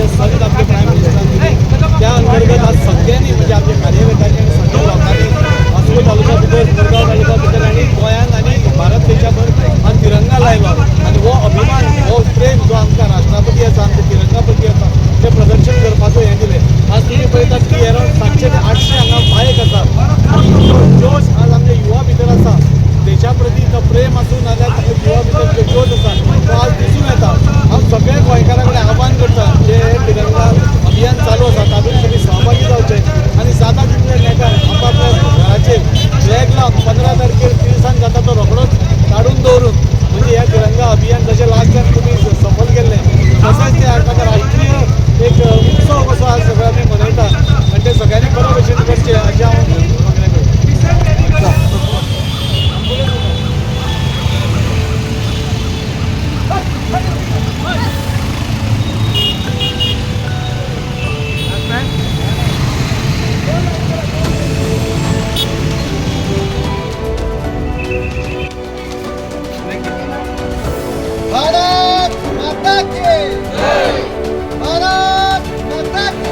जे संत आमचे प्राईम मिनिस्टरान दिली त्या अंतर्गत आज सगळ्यांनी म्हणजे आमच्या कार्यकर्त्यांनी आणि सगळ्या लोकांनी वास्को तालुका भितर मुरगांव तालुका भितर आणि गोंयांत आणि भारत देशाभर हा तिरंगा लायलो आणि हो अभिमान हो प्रेम जो आमकां राष्ट्रपती आसा आमचे तिरंगापती आसा ते प्रदर्शन करपाचो हें दिलें. आज तुम्ही पळयतात की अरावंड 700 ते 800 हांगा बायक आसात आणि जो जोश आज आमच्या युवा भितर आसा देशा प्रती तो प्रेम आसूं नाजाल्यार युवा भितर जो जोश आसा तो आज दिसून येता. हांव सगळ्या गोंयकारां कडेन आव्हान करता जे तिरंगा अभियान चालू आसा तातूंत तुमी सहभागी जावचे आणि जाता तितले नेकार आपापल्या घराचेर फ्लॅग लावन 15 तारखेर तिळसाण जाता तो रोखडोच काडून दवरून म्हणजे ह्या तिरंगा अभियान जशें लास्ट टायम तुमी सफल केल्लें तशेंच ते ताका राष्ट्रीय एक उत्सव कसो आज सगळो आमी मनयता आनी ते सगळ्यांनी बरे भशेन करचे हाची हांव मागणी करतां. भारत माता की जय. भारत माता की.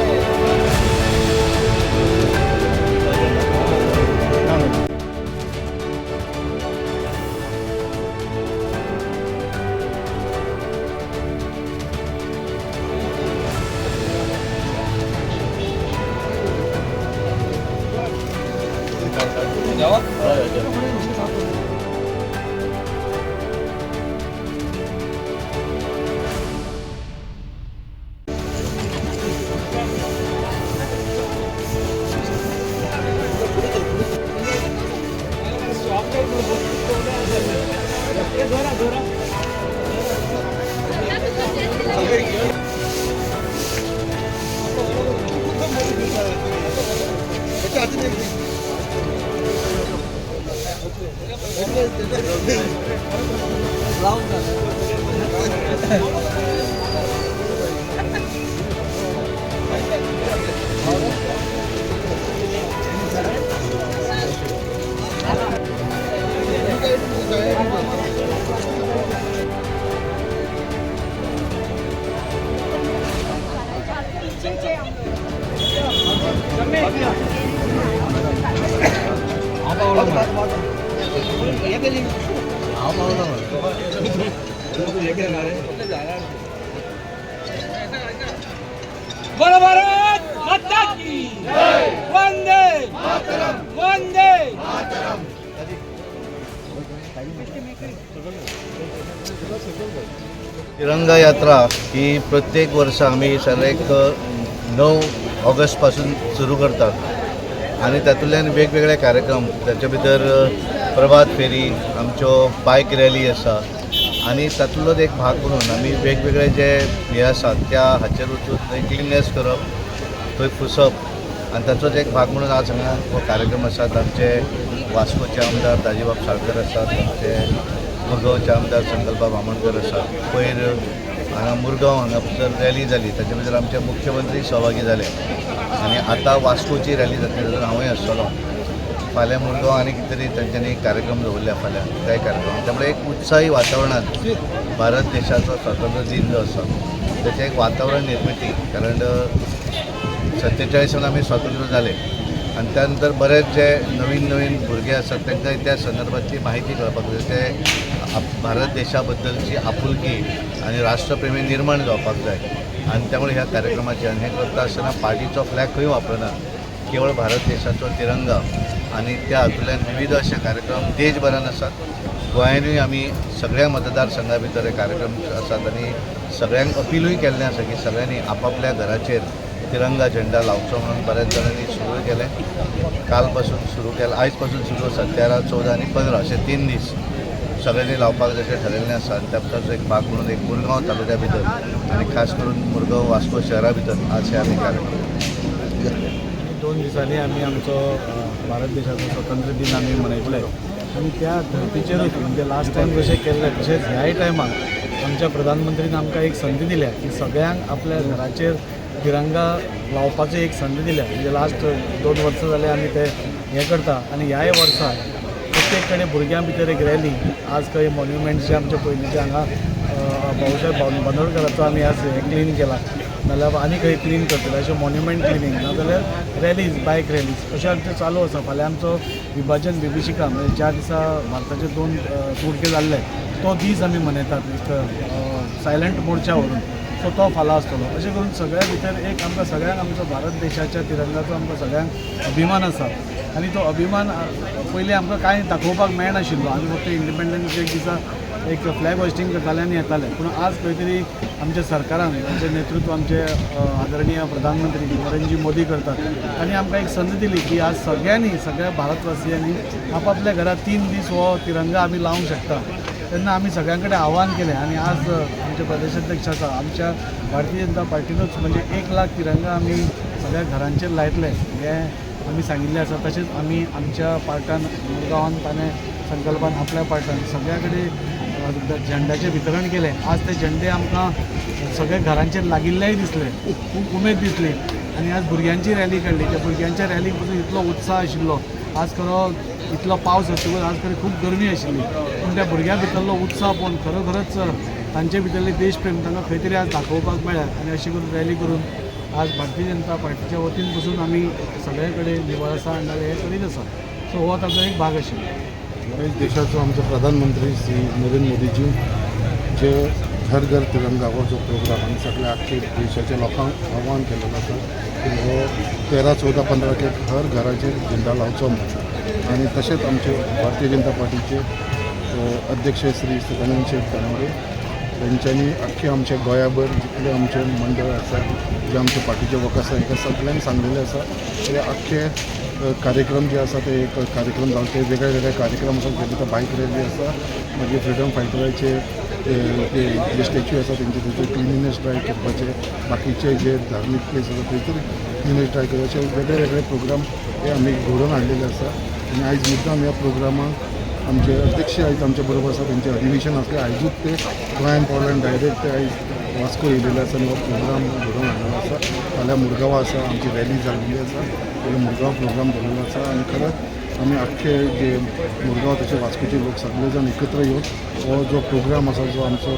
बोलो भारत माता की जय. वंदे मातरम. वंदे मातरम. तिरंगा यात्रा ही प्रत्येक वर्सा आमी एक 9 ऑगस्ट पासून सुरू करतात आणि तातूंतल्यान वेगवेगळे कार्यक्रम ताचे भितर प्रभात फेरी आमच्यो बायक रॅली आसा आणि तातूंतलोच एक भाग म्हणून आमी वेगवेगळे जे हे आसात त्या हाचेर वचून थंय क्लिननेस करप थंय पुसप आणि ताचोच एक भाग म्हणून आज हांगा हो कार्यक्रम आसात. आमचे वास्कोचे आमदार दाजीबाब साळकर आसात, आमचे मुरगांवचे आमदार संकल्पा बामणकर आसात. पयर हांगा मुरगांव हांगा भितर रॅली जाली ताचे भितर आमचे मुख्यमंत्री सहभागी जाले आणि आतां वास्कोची रॅली जातली तातूंत हांवूय आसतलो. फाल्यां मुरगांव आनी कितें तरी तांच्यांनी कार्यक्रम दवरल्या फाल्यां काय कार्यक्रम त्यामुळे एक उत्साही वातावरणात भारत देशाचो स्वातंत्र्य दिन जो आसा त्याचें एक वातावरण निर्मिती कारण 47 आमी स्वातंत्र्य जाले आणि त्यानंतर बरेच जे नवीन भुरगे आसात तांकां त्या संदर्भातली माहिती कळपाक जाय ते भारत देशा बद्दलची आपुलकी आणि राष्ट्रप्रेमी निर्माण जावपाक जाय आणि त्यामुळे ह्या कार्यक्रमाचे आणि हे करता आसतना पार्टीचो फ्लॅग खंय वापरना केवळ भारत देशाचो तिरंगा आणि त्या हातूंतल्यान विविध असे कार्यक्रम देशभरान आसात. गोंयांतूय आमी सगळ्या मतदारसंघा भितर हे कार्यक्रम आसात आणि सगळ्यांक अपीलूय केल्लें आसा की सगळ्यांनी आपापल्या घराचेर तिरंगा झेंडा लावचो म्हणून बऱ्याच जाणांनी सुरू केलें. काल पासून सुरू केलें, आयज पासून सुरू आसा. 13, 14 आणि 15 असे 3 दीस सगळ्यांनी लावपाक जशें ठरयल्लें आसा आणि त्याचोच एक भाग म्हणून एक मुरगांव तालुक्या भितर आणि खास करून मुरगांव वास्को शहरा भितर आज हे आमी कार्यक्रम 2 दिसांनी आमी आमचो भारत देशाचो स्वतंत्र दिन आमी मनयतले आणि त्या धर्तीचेरूच म्हणजे लास्ट टायम जशें केल्लें तशेंच ह्याय टायमाक आमच्या प्रधानमंत्रीन आमकां एक संदी दिल्या की सगळ्यांक आपल्या घराचेर तिरंगा लावपाची एक संदी दिल्या. म्हणजे लास्ट 2 वर्सां जाले आमी ते हें करता आणि ह्याय वर्सा प्रत्येक कडेन भुरग्यां भितर एक रॅली आज खंय मॉन्युमेंट्स जे आमचे पयलींचे हांगा भाऊसाहेब बांदोडकराचो आमी आज क्लीन केला नाजाल्यार आनी खंय क्लीन करतले अशें मॉन्युमेंट क्लिनींग नाजाल्यार रॅलीज बायक रॅलीज अशें आमचें चालू आसा. फाल्यां आमचो विभाजन विभिशिका म्हणजे ज्या दिसा भारताचे 2 तुडके जाल्ले तो दीस आमी मनयतात एक सायलंट मोर्चा व्हरून. सो तो फाल्यां आसतलो. अशें करून सगळ्या भितर एक आमकां सगळ्यांक आमचो भारत देशाच्या तिरंगाचो आमकां सगळ्यांक अभिमान आसा. आनी तो अभिमान पयलीं आमकां कांय दाखोवपाक मेळनाशिल्लो. आमी फक्त इंडिपेंडन्स डे दिसा एक फ्लॅग होस्टिंग करताले आनी येताले. पूण आज खंय तरी आमच्या सरकारान तांचें नेतृत्व आमचे आदरणीय प्रधानमंत्री नरेंद्र मोदी करतात आनी आमकां एक संद दिली की आज सगळ्या भारतवासियांनी आपापल्या घरात 3 दीस हो तिरंगा आमी लावंक शकता. तेन्ना आमी सगळ्यां कडेन आव्हान केलें आनी आज आमचे प्रदेशाध्यक्ष आसा आमच्या भारतीय जनता पार्टीनूच म्हणजे 1 लाख तिरंगा आमी सगळ्या घरांचेर लायतले हें आमी सांगिल्लें आसा. तशेंच आमी आमच्या पार्टान मुरगांवान ताणें संकल्पान आपल्या पार्टान सगळ्या कडेन झेंड्याचें वितरण केलें. आज ते झेंडे आमकां सगळ्या घरांचेर लागिल्लेय दिसले. खूब उमेद दिसली. आनी आज भुरग्यांची रॅली काडली. त्या भुरग्यांच्या रॅलीक पसून इतलो उत्साह आशिल्लो. आज खरो इतलो पावस आशिल्लो आज खरी खूब गरमी आशिल्ली. पूण त्या भुरग्यां भितरलो उत्साह पळोवन खरोखरच तांचे भितरले देश प्रेम तांकां खंय तरी आज दाखोवपाक मेळ्ळा. आनी अशी करून रॅली करून आज भारतीय जनता पार्टीच्या वतीन पसून आमी सगळे कडेन निवळसा हाडणारे हे करीत आसा. सो हो ताचो एक भाग आशिल्लो. देशाचो आमचो प्रधानमंत्री श्री नरेंद्र मोदीजी जे घर घर तिरंगा हो जो प्रोग्राम आनी सगळ्या आख्खे देशाच्या लोकांक आव्हान केलेलो आसा की हो 13, 14, 15 ते हर घराचेर झेंडा लावचो म्हणून. आनी तशेंच आमचे भारतीय जनता पार्टीचे अध्यक्ष श्री सदानंद शेट कानडे तेंच्यांनी आख्खे आमच्या गोंयाभर जितले आमचे मंडळ आसा जे आमचे पार्टीचे लोक आसा हेका सगळ्यांक सांगलेले आसा ते आख्खे कार्यक्रम जे आसा ते एक कार्यक्रम जावचे वेगळे वेगळे कार्यक्रम आसा. ते बायक रॅली आसा मागीर फ्रिडम फायटराचे जे स्टॅच्यू आसा तेंचे क्लिनिनेस ड्रायव्ह करपाचे बाकीचे जे धार्मीक प्लेस आसा थंयसर क्लिनिनेस ड्रायव्ह करपाचे अशे वेगळे वेगळे प्रोग्राम हे आमी घडोवन हाडलेले आसा. आनी आयज मुद्दाम ह्या प्रोग्रामाक आमचे अध्यक्ष आयज आमचे बरोबर आसा तेंचे अधिवेशन आसलें आयजूच ते गोंयान पावल्यान डायरेक्ट ते आयज वास्को येयलेले आसा आनी हो प्रोग्राम घडोवन हाडलेलो आसा. फाल्यां मुरगांवा आसा आमची रॅली जाल्ली आसा. मुरगांव प्रोग्राम जाल्लो आसा आनी खरंच आमी आख्खे जे मुरगांव तशें वास्कोचे लोक सगळे जाण एकत्र येवन हो जो प्रोग्राम आसा जो आमचो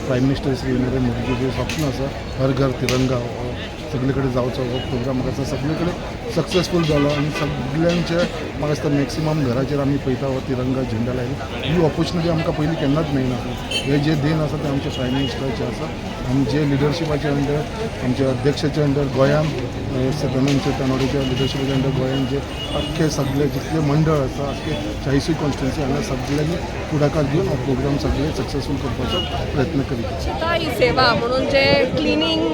प्रायम मिनिस्टर श्री नरेंद्र मोदीचें स्वप्न आसा हर घर तिरंगा हो सगळे कडेन जावचो हो प्रोग्राम म्हाका दिसता सगळे कडेन सक्सेसफूल जालो आनी सगळ्यांचे म्हाका दिसता मॅक्सिमम घराचेर आमी पळयता हो तिरंगा झेंडा लायला. ही ऑपॉर्च्युनिटी आमकां पयलीं केन्नाच मेळना. हे जे देन आसा ते आमचे प्रायम मिनिस्टराचे आसा आनी जे लिडरशिपाचे अंडर आमचे अध्यक्षाचे अंडर गोंयान सदानंद शेट कानोडेच्या लिडरशिपाच्या अंडर गोंयान जे अख्खे सगळे जितले मंडळ आसा अख्खे 40 कॉन्स्टिट्युन्सी हांगा सगळ्यांनी पुढाकार घेवन हो प्रोग्राम सगळे सक्सेसफूल करपाचो प्रयत्न करीत आसा. स्वच्छता ही सेवा म्हणून जे क्लिनिंग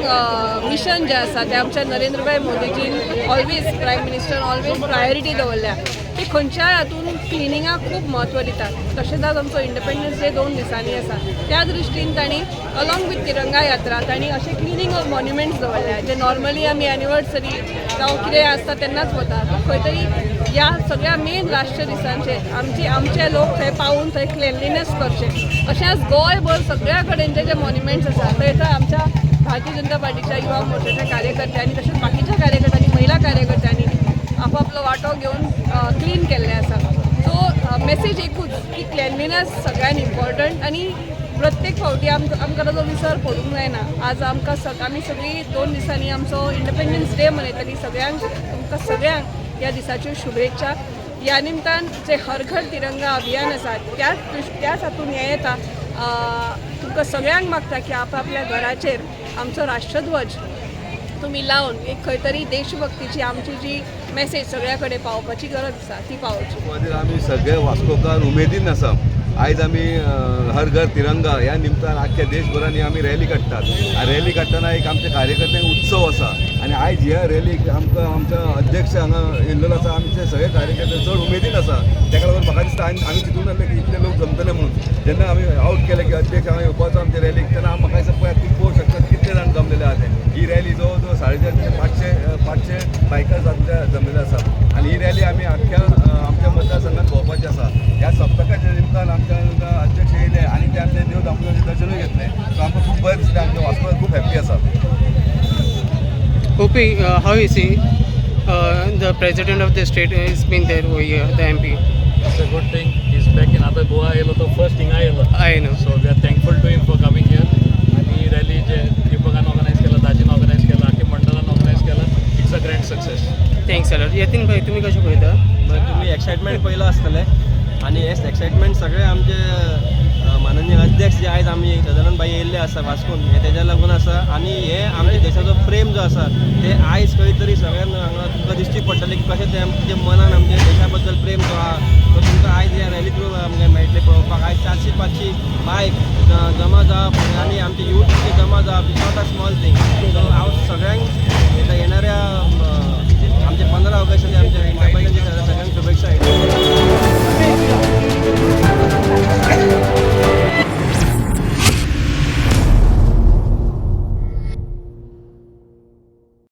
मिशन जे आसा ते आमच्या नरेंद्रभाई मोदीजीन always prime minister always priority दवरल्या. ते खंयच्याय हातून क्लिनिंगाक खूब म्हत्व दितात. तशेंच आज आमचो इंडिपेंडन्स डे 2 दिसांनी आसा. त्या दृश्टीन तांणी अलॉंग विथ तिरंगा यात्रा तांणी अशें क्लिनिंग ऑफ मॉन्युमेंट्स दवरल्या जे नॉर्मली आमी एनिवर्सरी जावं कितें आसता तेन्नाच वतात. खंय तरी ह्या सगळ्या मेन राष्ट्र दिसांचेर आमचे लोक थंय पावून थंय क्लिनलीनेस करचे. अशेंच गोंयभर सगळ्या कडेनचे जे मॉन्युमेंट्स आसा थंय आमच्या भारतीय जनता पार्टीच्या युवा मोर्चाच्या कार्यकर्त्यांनी तशेंच बाकीच्या कार्यकर्त्यांनी महिला कार्यकर्त्यांनी आपापलो वांटो घेवन क्लीन केल्लें आसा. सो मेसेज एकूच की क्लिनलीनेस सगळ्यान इम्पॉर्टंट आनी प्रत्येक फावटी आमकां ताजो विसर पडूंक जायना. आज आमकां आमी सगळीं 2 दिसांनी आमचो इंडिपेंडन्स डे मनयतली. आमकां सगळ्यांक ह्या दिसाच्यो शुभेच्छा. ह्या निमतान जे हर घर तिरंगा अभियान आसा त्याच हातून हें येता. तुमकां सगळ्यांक मागता की आपापल्या घराचेर आमचो राष्ट्रध्वज तुमी लावन एक खंय तरी देशभक्तीची आमची जी मेसेज सगळ्या कडेन पावोवपाची गरज आसा ती पावोवची. आमी सगळे वास्कोकार उमेदीन आसा. आयज आमी हर घर तिरंगा ह्या निमतान आख्ख्या देशभरांनी आमी रॅली काडटात. रॅली काडटना एक आमच्या कार्यकर्त्यांक उत्सव आसा आनी आयज ह्या रॅलीक आमकां आमच्या अध्यक्ष हांगा येयल्लो आसा. आमचे सगळे कार्यकर्ते चड उमेदीन आसा. ताका लागून म्हाका दिसता आमी चिंतून नासले की इतले लोक जमतले म्हणून. जेन्ना आमी आउट केले की अध्यक्ष हांगा येवपाचो आमच्या रॅलीक तेन्ना म्हाका दिसता पळय तुमी पळोवंक शकतात कितले जाण जमलेले आहा ते. ही रॅली जवळ जवळ 550 बायकर्स आमच्या जमलेले आसात आनी ही रॅली आमी आख्ख्या आमच्या मतदारसंघात भोंवपाची आसा. ह्या सप्तकाच्या निमतान आमच्या अध्यक्ष येयले आनी ते आमचे देव दामोदराचें दर्शनूय घेतलें. सो आमकां खूब बरें दिसलें. आमच्या वास्कोकार खूब हॅप्पी आसा. Hopi, how is he? The president of the state has been there over here, the MP. It's a good thing. He's back in आता गोवा येयलो तो फर्स्ट हिंगा येयलो. I know. So we are thankful to him for coming here. आणि ही rally जे दीपकान organise जाल्यार यतीन भाई तुमी कशें पळयता? तुम्ही एक्सायटमेंट पयलो आसतलें आनी हेच एक्सायटमेंट सगळे आमचे माननीय अध्यक्ष जे आयज आमी सदानंद भाई येयल्ले आसा वास्कोन हे तेज्या लागून आसा आनी हे आमच्या देशाचो प्रेम जो आसा ते आयज खंय तरी सगळ्यांना हांगा तुमकां दिश्टी पडटलें की कशें ते आमच्या मनान आमच्या देशा बद्दल प्रेम जो आहा तो तुमकां आयज ह्या रॅली थ्रू आमकां मेळटलें पळोवपाक. आयज 400-500 बायक जमा जावप आनी आमचे यूथ जमा जावप is not a small thing.